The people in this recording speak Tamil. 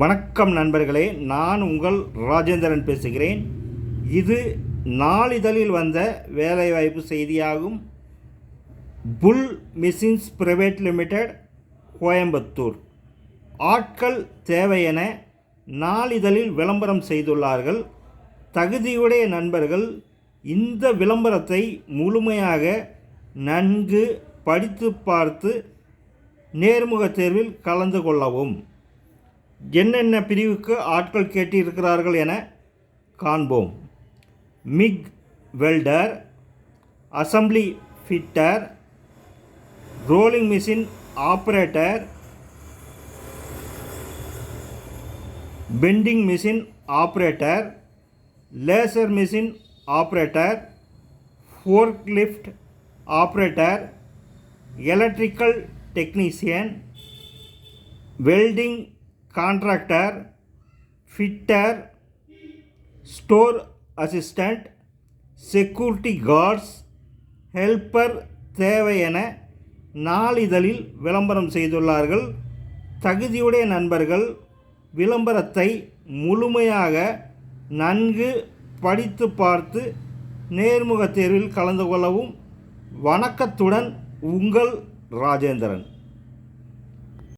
வணக்கம் நண்பர்களே, நான் உங்கள் ராஜேந்திரன் பேசுகிறேன். இது நாளிதழில் வந்த வேலைவாய்ப்பு செய்தியாகும். புல் மிஷின்ஸ் பிரைவேட் லிமிடெட், கோயம்புத்தூர் ஆட்கள் தேவை என நாளிதழில் விளம்பரம் செய்துள்ளார்கள். தகுதியுடைய நண்பர்கள் இந்த விளம்பரத்தை முழுமையாக நன்கு படித்து பார்த்து நேர்முகத் தேர்வில் கலந்து கொள்ளவும். என்னென்ன பிரிவுக்கு ஆட்கள் கேட்டிருக்கிறார்கள் என காண்போம். MIG welder, assembly fitter, rolling machine operator, bending machine operator, laser machine operator, forklift operator, electrical technician, welding contractor, fitter, store assistant, security guards, helper தேவை என நாளிதழில் விளம்பரம் செய்துள்ளார்கள். தகுதியுடைய நண்பர்கள் விளம்பரத்தை முழுமையாக நன்கு படித்து பார்த்து நேர்முகத் தேர்வில் கலந்து கொள்ளவும். வணக்கத்துடன் உங்கள் ராஜேந்திரன்.